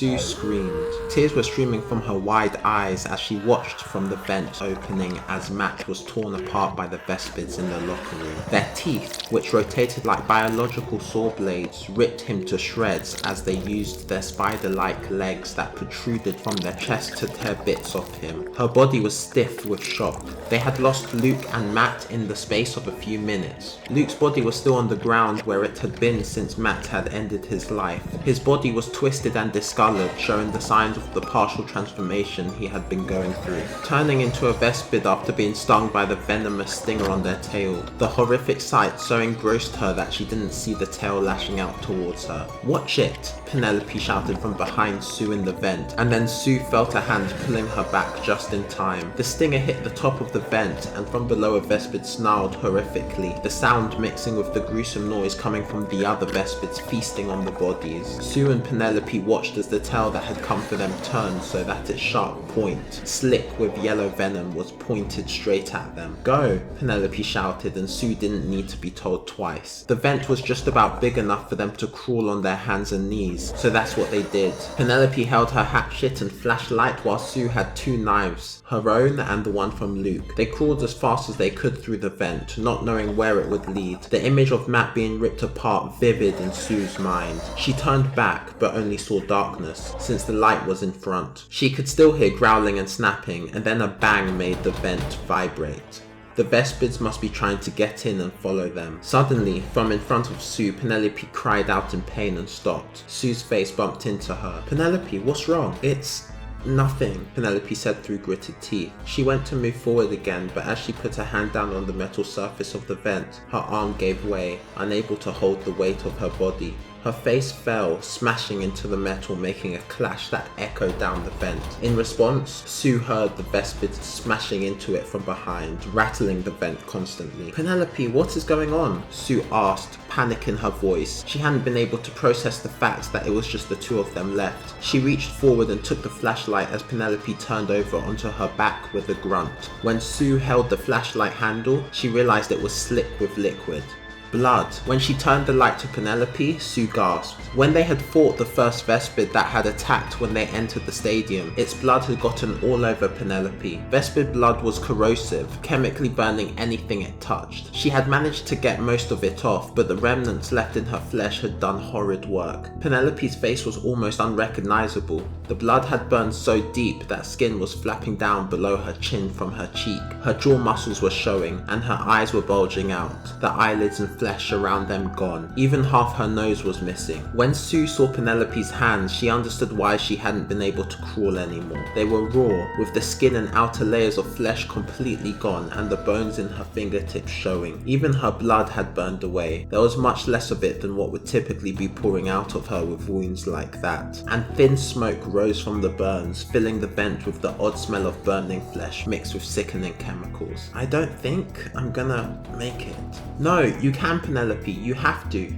Sue screamed. Tears were streaming from her wide eyes as she watched from the vent opening as Matt was torn apart by the Vespids in the locker room. Their teeth, which rotated like biological saw blades, ripped him to shreds as they used their spider-like legs that protruded from their chest to tear bits off him. Her body was stiff with shock. They had lost Luke and Matt in the space of a few minutes. Luke's body was still on the ground where it had been since Matt had ended his life. His body was twisted and discolored, showing the signs of the partial transformation he had been going through. Turning into a Vespid after being stung by the venomous stinger on their tail. The horrific sight so engrossed her that she didn't see the tail lashing out towards her. "Watch it!" Penelope shouted from behind Sue in the vent, and then Sue felt a hand pulling her back just in time. The stinger hit the top of the vent, and from below a Vespid snarled horrifically, the sound mixing with the gruesome noise coming from the other Vespids feasting on the bodies. Sue and Penelope watched as the tail that had come for them turned so that its sharp point, slick with yellow venom, was pointed straight at them. "Go!" Penelope shouted, and Sue didn't need to be told twice. The vent was just about big enough for them to crawl on their hands and knees, so that's what they did. Penelope held her hatchet and flashlight while Sue had two knives, her own and the one from Luke. They crawled as fast as they could through the vent, not knowing where it would lead. The image of Matt being ripped apart vivid in Sue's mind. She turned back, but only saw darkness, since the light was in front. She could still hear growling and snapping, and then a bang made the vent vibrate. The Vespids must be trying to get in and follow them. Suddenly, from in front of Sue, Penelope cried out in pain and stopped. Sue's face bumped into her. "Penelope, what's wrong?" "It's nothing," Penelope said through gritted teeth. She went to move forward again, but as she put her hand down on the metal surface of the vent, her arm gave way, unable to hold the weight of her body. Her face fell, smashing into the metal, making a clash that echoed down the vent. In response, Sue heard the Vespids smashing into it from behind, rattling the vent constantly. "Penelope, what is going on?" Sue asked, panic in her voice. She hadn't been able to process the fact that it was just the two of them left. She reached forward and took the flashlight as Penelope turned over onto her back with a grunt. When Sue held the flashlight handle, she realized it was slick with liquid. Blood. When she turned the light to Penelope, Sue gasped. When they had fought the first Vespid that had attacked when they entered the stadium, its blood had gotten all over Penelope. Vespid blood was corrosive, chemically burning anything it touched. She had managed to get most of it off, but the remnants left in her flesh had done horrid work. Penelope's face was almost unrecognizable. The blood had burned so deep that skin was flapping down below her chin from her cheek. Her jaw muscles were showing, and her eyes were bulging out, the eyelids and flesh around them gone. Even half her nose was missing. When Sue saw Penelope's hands, she understood why she hadn't been able to crawl anymore. They were raw, with the skin and outer layers of flesh completely gone and the bones in her fingertips showing. Even her blood had burned away. There was much less of it than what would typically be pouring out of her with wounds like that. And thin smoke rose from the burns, filling the vent with the odd smell of burning flesh mixed with sickening chemicals. "I don't think I'm gonna make it." "No, you can, Penelope, you have to."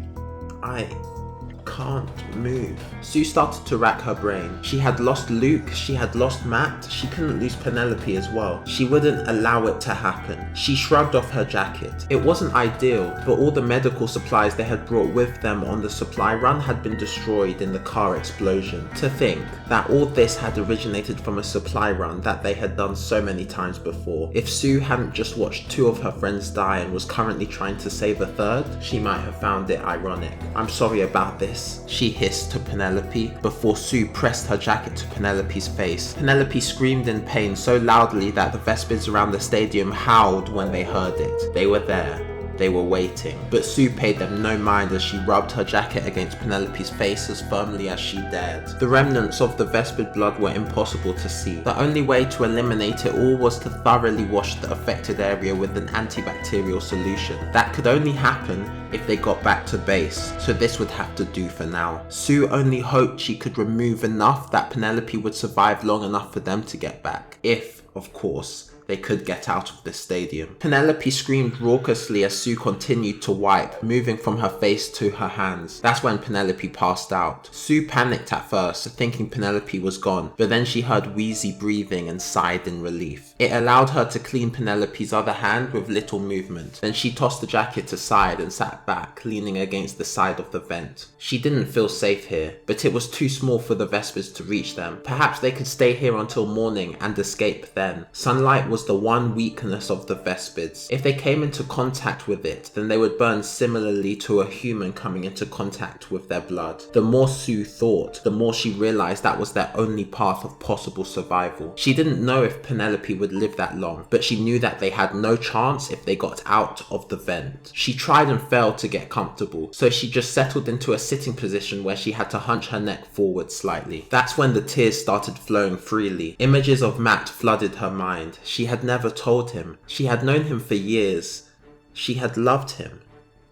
"I can't move." Sue started to rack her brain. She had lost Luke, she had lost Matt, she couldn't lose Penelope as well. She wouldn't allow it to happen. She shrugged off her jacket. It wasn't ideal, but all the medical supplies they had brought with them on the supply run had been destroyed in the car explosion. To think that all this had originated from a supply run that they had done so many times before. If Sue hadn't just watched two of her friends die and was currently trying to save a third, she might have found it ironic. "I'm sorry about this," she hissed to Penelope, before Sue pressed her jacket to Penelope's face. Penelope screamed in pain so loudly that the Vespids around the stadium howled when they heard it. They were there. They were waiting. But Sue paid them no mind as she rubbed her jacket against Penelope's face as firmly as she dared. The remnants of the Vespid blood were impossible to see. The only way to eliminate it all was to thoroughly wash the affected area with an antibacterial solution. That could only happen if they got back to base, so this would have to do for now. Sue only hoped she could remove enough that Penelope would survive long enough for them to get back. If, of course, they could get out of the stadium. Penelope screamed raucously as Sue continued to wipe, moving from her face to her hands. That's when Penelope passed out. Sue panicked at first, thinking Penelope was gone, but then she heard wheezy breathing and sighed in relief. It allowed her to clean Penelope's other hand with little movement. Then she tossed the jacket aside and sat back, leaning against the side of the vent. She didn't feel safe here, but it was too small for the Vespers to reach them. Perhaps they could stay here until morning and escape then. Sunlight was the one weakness of the Vespids. If they came into contact with it, then they would burn similarly to a human coming into contact with their blood. The more Sue thought, the more she realized that was their only path of possible survival. She didn't know if Penelope would live that long, but she knew that they had no chance if they got out of the vent. She tried and failed to get comfortable, so she just settled into a sitting position where she had to hunch her neck forward slightly. That's when the tears started flowing freely. Images of Matt flooded her mind. She had never told him. She had known him for years. She had loved him.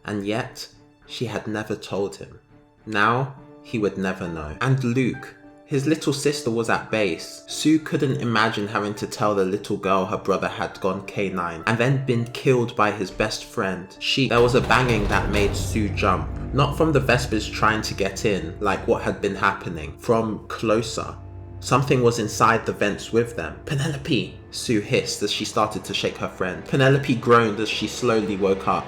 And yet, she had never told him. Now, he would never know. And Luke. His little sister was at base. Sue couldn't imagine having to tell the little girl her brother had gone canine and then been killed by his best friend. There was a banging that made Sue jump. Not from the Vespers trying to get in, like what had been happening. From closer. Something was inside the vents with them. "Penelope!" Sue hissed as she started to shake her friend. Penelope groaned as she slowly woke up.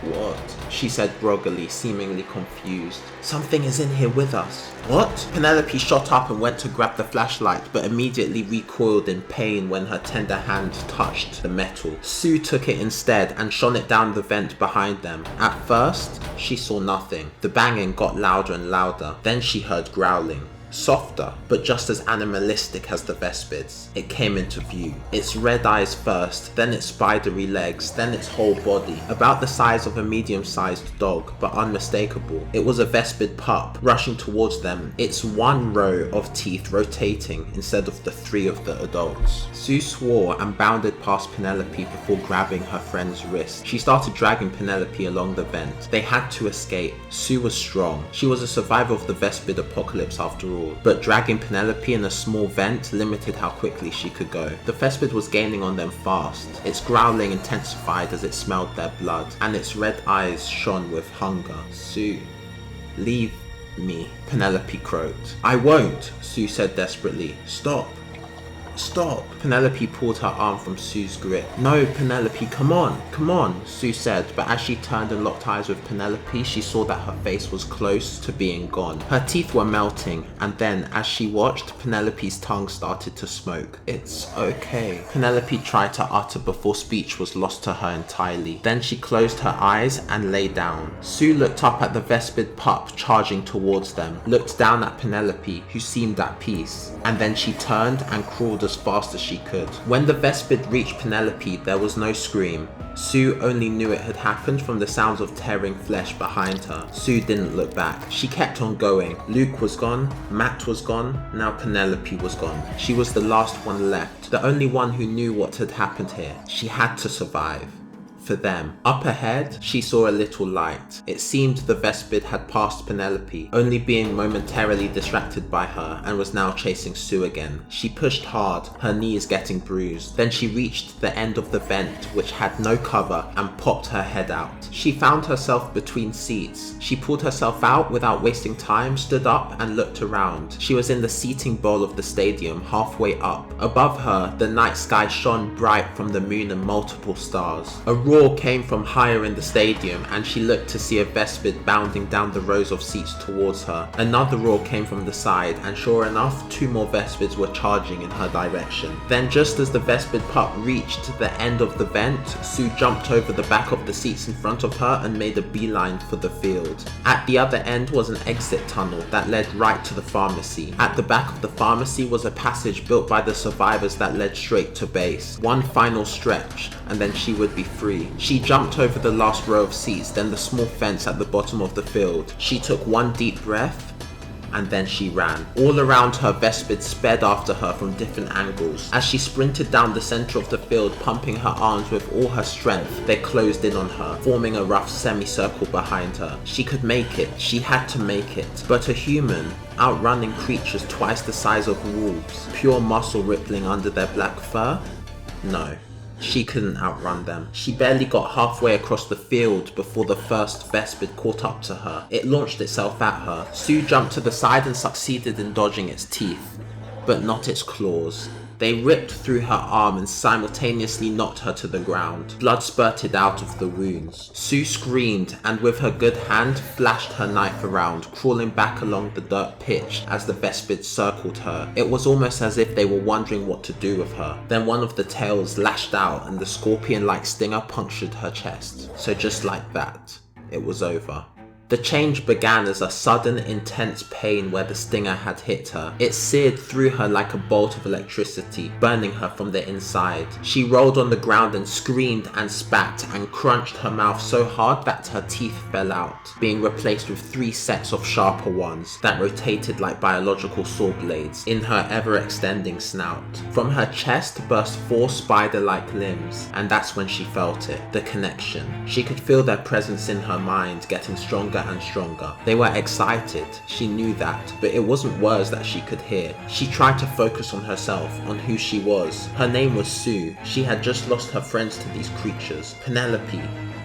"What?" she said groggily, seemingly confused. "Something is in here with us." "What?" Penelope shot up and went to grab the flashlight, but immediately recoiled in pain when her tender hand touched the metal. Sue took it instead and shone it down the vent behind them. At first, she saw nothing. The banging got louder and louder. Then she heard growling. Softer, but just as animalistic as the Vespids. It came into view. Its red eyes first, then its spidery legs, then its whole body. About the size of a medium-sized dog, but unmistakable. It was a Vespid pup, rushing towards them, its one row of teeth rotating instead of the three of the adults. Sue swore and bounded past Penelope before grabbing her friend's wrist. She started dragging Penelope along the vent. They had to escape. Sue was strong. She was a survivor of the Vespid apocalypse after all. But dragging Penelope in a small vent limited how quickly she could go. The Vespid was gaining on them fast. Its growling intensified as it smelled their blood, and its red eyes shone with hunger. "Sue, leave me," Penelope croaked. "I won't," Sue said desperately. "Stop. Stop." Penelope pulled her arm from Sue's grip. "No, Penelope, come on, come on," Sue said, but as she turned and locked eyes with Penelope, she saw that her face was close to being gone. Her teeth were melting, and then, as she watched, Penelope's tongue started to smoke. "It's okay," Penelope tried to utter before speech was lost to her entirely. Then she closed her eyes and lay down. Sue looked up at the Vespid pup charging towards them, looked down at Penelope, who seemed at peace, and then she turned and crawled as fast as she could. When the Vespid reached Penelope, there was no scream. Sue only knew it had happened from the sounds of tearing flesh behind her. Sue didn't look back. She kept on going. Luke was gone, Matt was gone, now Penelope was gone. She was the last one left, the only one who knew what had happened here. She had to survive. For them. Up ahead, she saw a little light. It seemed the Vespid had passed Penelope, only being momentarily distracted by her, and was now chasing Sue again. She pushed hard, her knees getting bruised. Then she reached the end of the vent, which had no cover, and popped her head out. She found herself between seats. She pulled herself out without wasting time, stood up, and looked around. She was in the seating bowl of the stadium, halfway up. Above her, the night sky shone bright from the moon and multiple stars. A roar came from higher in the stadium, and she looked to see a Vespid bounding down the rows of seats towards her. Another roar came from the side, and sure enough, two more Vespids were charging in her direction. Then just as the Vespid pup reached the end of the vent, Sue jumped over the back of the seats in front of her and made a beeline for the field. At the other end was an exit tunnel that led right to the pharmacy. At the back of the pharmacy was a passage built by the survivors that led straight to base. One final stretch, and then she would be free. She jumped over the last row of seats, then the small fence at the bottom of the field. She took one deep breath, and then she ran. All around her, Vespid sped after her from different angles. As she sprinted down the center of the field, pumping her arms with all her strength, they closed in on her, forming a rough semicircle behind her. She could make it. She had to make it. But a human, outrunning creatures twice the size of wolves, pure muscle rippling under their black fur? No. She couldn't outrun them. She barely got halfway across the field before the first Vespid caught up to her. It launched itself at her. Sue jumped to the side and succeeded in dodging its teeth, but not its claws. They ripped through her arm and simultaneously knocked her to the ground. Blood spurted out of the wounds. Sue screamed and with her good hand flashed her knife around, crawling back along the dirt pitch as the Vespids circled her. It was almost as if they were wondering what to do with her. Then one of the tails lashed out and the scorpion-like stinger punctured her chest. So just like that, it was over. The change began as a sudden, intense pain where the stinger had hit her. It seared through her like a bolt of electricity, burning her from the inside. She rolled on the ground and screamed and spat and crunched her mouth so hard that her teeth fell out, being replaced with 3 sets of sharper ones that rotated like biological saw blades in her ever-extending snout. From her chest burst 4 spider-like limbs, and that's when she felt it, the connection. She could feel their presence in her mind getting stronger and stronger. They were excited, she knew that, but it wasn't words that she could hear. She tried to focus on herself, on who she was. Her name was Sue. She had just lost her friends to these creatures, Penelope,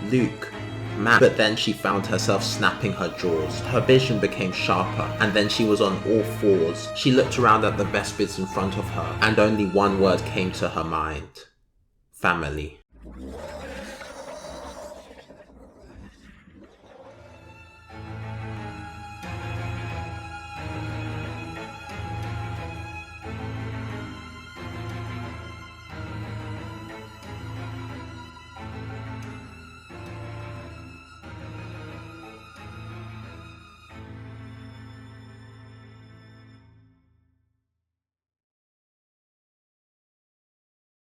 Luke, Matt. But then she found herself snapping her jaws. Her vision became sharper, and then she was on all 4s. She looked around at the Vespids in front of her, and only one word came to her mind: family.